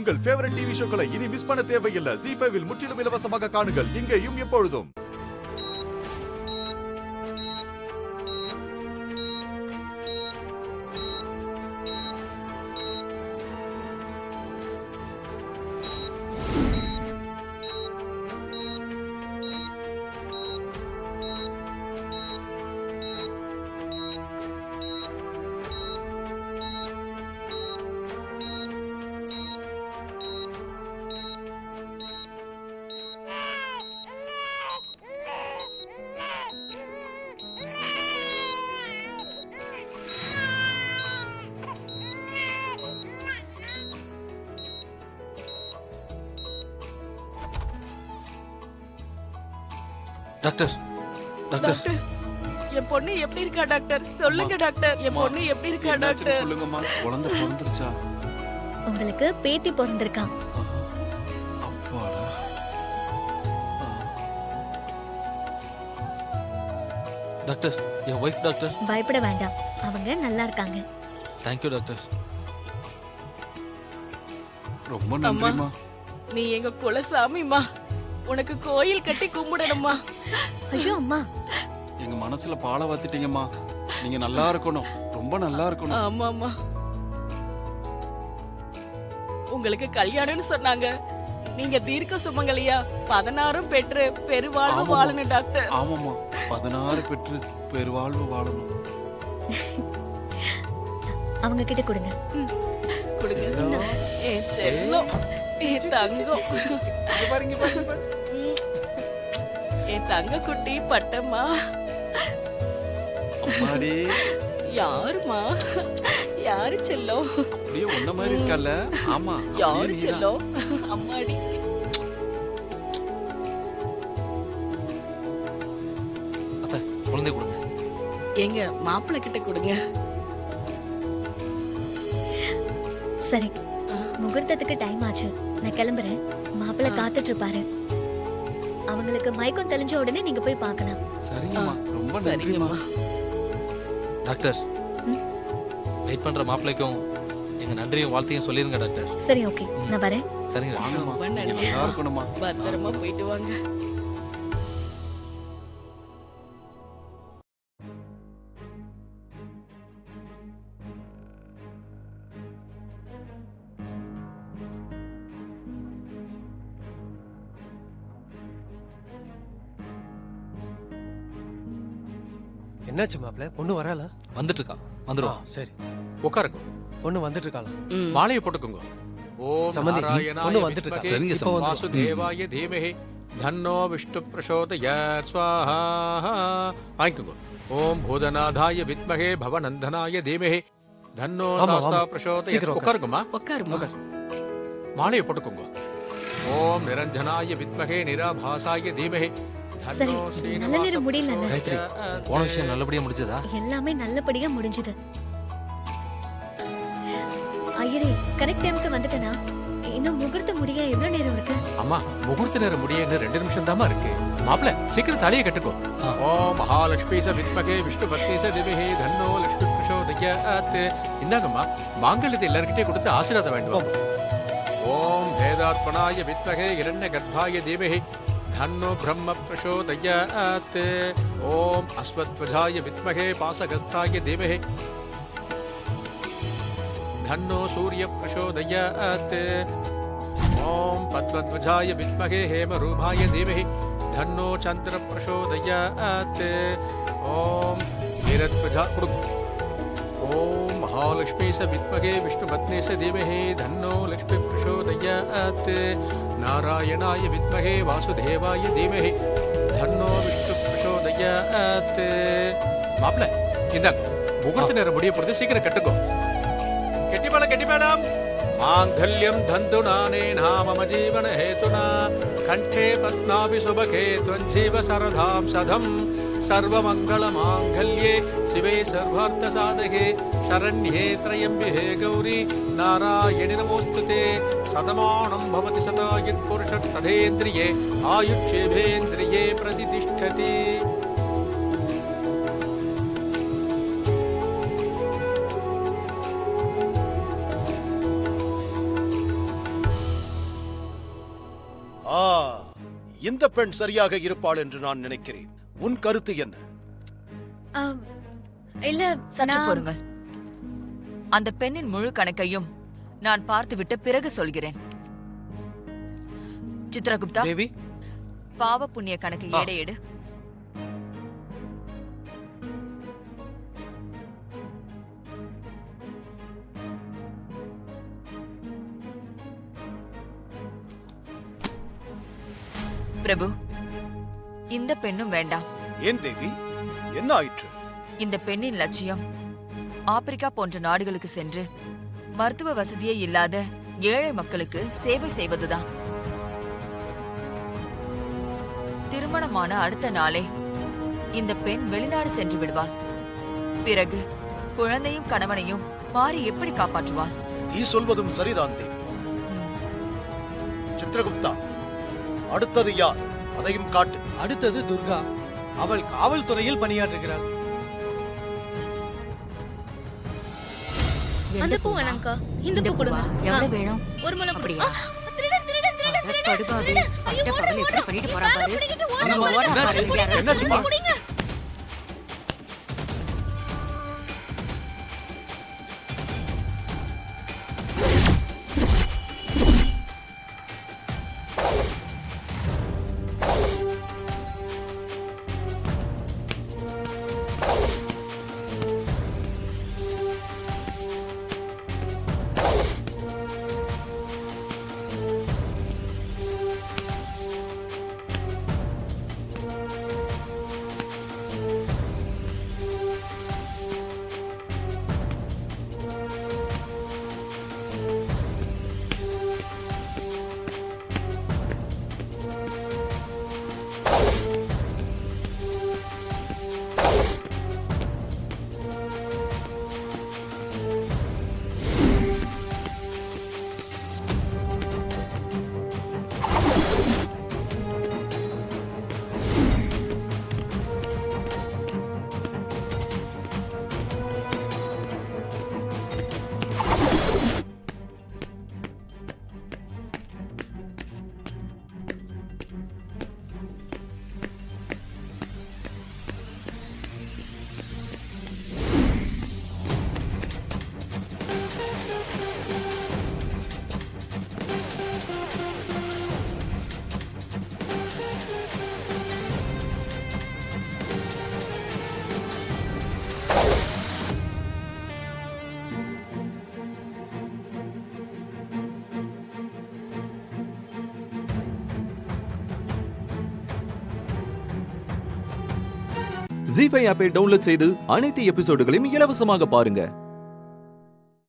உங்கள் favourite TV ஷோக்களை இனி miss பண்ண தேவையில்லை. ZEE5 இல் முற்றிலும் இலவசமாக காணுங்கள், இங்கேயும் எப்பொழுதும். டாக்டர் டாக்டர் என் பொண்ணு எப்படி இருக்கா டாக்டர்? சொல்லுங்க டாக்டர், என் பொண்ணு எப்படி இருக்கா டாக்டர்? சொல்லுங்கம்மா. குழந்தை பிறந்துருச்சா? உங்களுக்கு பேத்தி பிறந்திருக்கா. அப்பாடா. டாக்டர், என் வைஃப் டாக்டர். பயப்பட வேண்டாம், அவங்க நல்லா இருக்காங்க. Thank you doctor. ரொம்ப நன்றிமா. நீ எங்க குலசாமிமா, உனக்கு கோயில் கட்டி கும்பிடணுமா. ஐயோ அம்மா, எங்க மனசுல பால வாத்திட்டீங்கம்மா. நீங்க நல்லா இருக்கணும், ரொம்ப நல்லா இருக்கணும். ஆமாமா, உங்களுக்கு கல்யாணம்னு சொன்னாங்க. நீங்க தீர்க்க சுமங்கலியா 16 பெற்று பெருவாழ்வு வாழணும் டாக்டர். ஆமாமா, 16 பெற்று பெருவாழ்வு வாழணும். அவங்க கிட்ட கொடுங்க. கொடுங்க. ஏன் செல்லம், ஏன் தங்கம், என் தங்க குட்டி பட்டம்மா. அம்மாடி. யாருமா? யாரு செல்லம்? அப்படியே ஒன்ன மாதிரி இருக்கல்ல? ஆமா. யாரு செல்லம்? அம்மாடி. அத்தை, குழந்தை கொடுங்க. எங்க மாப்பிள்ளை கிட்ட கொடுங்க. சரி, முகூர்த்தத்துக்கு டைம் ஆச்சு, நான் கிளம்புறேன். மாப்பிள்ளை காத்துட்டு இருப்பாரு. அவங்களுக்கு மயக்கம் தெளிஞ்ச உடனே நீங்க போய் பார்க்கலாம். சரிங்கம்மா, ரொம்ப நன்றிமா. டாக்டர், வெயிட் பண்ற மாப்பிள்ளைக்கும் எங்க நன்றியும் வாழ்த்தையும் சொல்லிருங்க டாக்டர். சரி, ஓகே, நான் வரேன். சரிங்க. ரொம்ப நன்றி. பத்திரமா போயிட்டு வாங்க. என்னாச்சு மாப்ள? பொண்ணு வரால? வந்துட்டு இருக்கா. வந்துருவா. சரி, உட்காருங்க. பொண்ணு வந்துட்டு இருக்காளா? மாலையை போட்டுக்கோங்க. ஓம் சம்பந்தி, நாராயணாய பொண்ணு வந்துட்டு இருக்கா. வித்மகே சரிங்க சம்பந்தி. வாசுதேவாய தீமஹி தன்னோ விஷ்ணு பிரசோதயாத் ஸ்வாஹா. வாங்கிக்கோங்க. ஓம் பூதநாதாய வித்மகே பவநந்தனாய தீமஹி தன்னோ ஆமா, சாஸ்தா ஆமா. பிரசோதயாத். சீக்கிரம் உட்காருங்கம்மா. உட்காருமா. மாலையை போட்டுக்கோங்க. ஓம் நிரஞ்சனாய வித்மகே நிராபாசாய தீமஹி சரி, நல்ல நேரம் முடியல. காயத்ரி, போன விஷயம் நல்லபடியா முடிஞ்சதா? எல்லாமே நல்லபடியா முடிஞ்சது. ஐயரே, கரெக்ட் டைமுக்கு வந்துட்டேனா? இன்னும் முகூர்த்தம் முடிய எவ்வளவு நேரம் இருக்கு? அம்மா, முகூர்த்த நேரம் முடிய இன்னும் 2 நிமிஷம் தாமா இருக்கு. மாப்பிள, சீக்கிரம் தலையை கட்டுக்கோ. ஓம் மகாலட்சுமி ச வித்மகே விஷ்ணு பத்னி ச திமஹி தன்னோ லக்ஷ்மி பிரசோதயாத். இந்தாங்கம்மா, மாங்கல்யத்தை எல்லார்கிட்டயும் கொடுத்து ஆசீர்வாதம் வேண்டும். ஓம் வேதாத்மனாய வித்மகே இரண்ய கர்ப்பாய தீமஹி தன்னோ பிரம்ம பிரசோதயாத். ஓம் அஸ்வத்வஜாய வித்மகே பாசகஸ்தாய தீமஹி தன்னோ சூரிய பிரசோதயாத். ஓம் பத்மத்வஜாய வித்மகே ஹேமரூபாய தீமஹி தன்னோ சந்திர பிரசோதயாத். ஓம் வீரத்வஜா கொடுங்க. ஓம் மகாலட்சுமி ச வித்மகே விஷ்ணு பத்னி ச தீமஹி தன்னோ லக்ஷ்மி பிரசோதயாத். நாராயணாய வித்மகே வாசுதேவாய தீமஹி தன்னோ விஷ்ணு பிரசோதயாத். மாப்பிள, இந்தாங்க, முகூர்த்த நேரம் முடிய போறது, சீக்கிரம் கட்டுக்கோ. கெட்டிமேளம். மாங்கல்யம் தந்துநானேனா மம ஜீவன ஹேதுனா கண்டே பத்மாபி சுபகே த்வஞ்சீவ சரதாம் சதம் சர்வமங்கள மாங்கல்யே சிவே சர்வார்த்த சாதகே சரண்யே த்ரயம்பிஹே கௌரி நாராயணி நமோஸ்துதே. சதமானம் பவதி சதாயத் புருஷ ததேந்திரியே ஆயுட்சேவேந்திரியே பிரதிதிஷ்டதி. இந்த பெண் சரியாக இருப்பாள் என்று நான் நினைக்கிறேன். உன் கருத்து என்ன? இல்ல சற்று பொறுங்கள். அந்த பெண்ணின் முழு கணக்கையும் நான் பார்த்துவிட்ட பிறகு சொல்கிறேன். சித்ரகுப்தா, தேவி பாவ புண்ணிய கணக்கு ஏடு. பிரபு, இந்த பெண்ணும் வேண்டாம். ஏன் தேவி, என்ன ஆயிற்று? இந்த பெண்ணின் லட்சியம் ஆப்பிரிக்கா போன்ற நாடுகளுக்கு சென்று மருத்துவ வசதியே இல்லாத ஏழை மக்களுக்கு சேவை செய்வதுதான். திருமணமான அடுத்த நாளே இந்த பெண் வெளிநாடு சென்று விடுவாள். பிறகு குழந்தையும் கணவனையும் மாறி எப்படி காப்பாற்றுவாள்? நீ சொல்வதும் சரிதான் தேவி. சித்ரகுப்தா, அடுத்தது யார்? அதையும் காட்டு. அடுத்தது துர்கா. அவள் காவல்துறையில் பணியாற்றுகிறாள். அந்த பூ வேணாம்க்கா, இந்த பூ கொடுங்க. எவ்வளவு வேணும்? ஒரு முழம் அப்படியா? திருடன் திருடன் திருடன் திருடன் படுபாவி, திருடன். ஐயோ, பட்ட பகல் எப்படி பண்ணிட்டு போறா பாரு. பிடிக்கிட்டு ஓடு, அங்க ஓடு, ஓட ஓடு, பாரு. பிடிங்க, என்னாச்சும்மா? பிடிங்க. ஜீ5 ஆப்பை டவுன்லோட் செய்து அனைத்து எபிசோடுகளையும் இலவசமாக பாருங்க.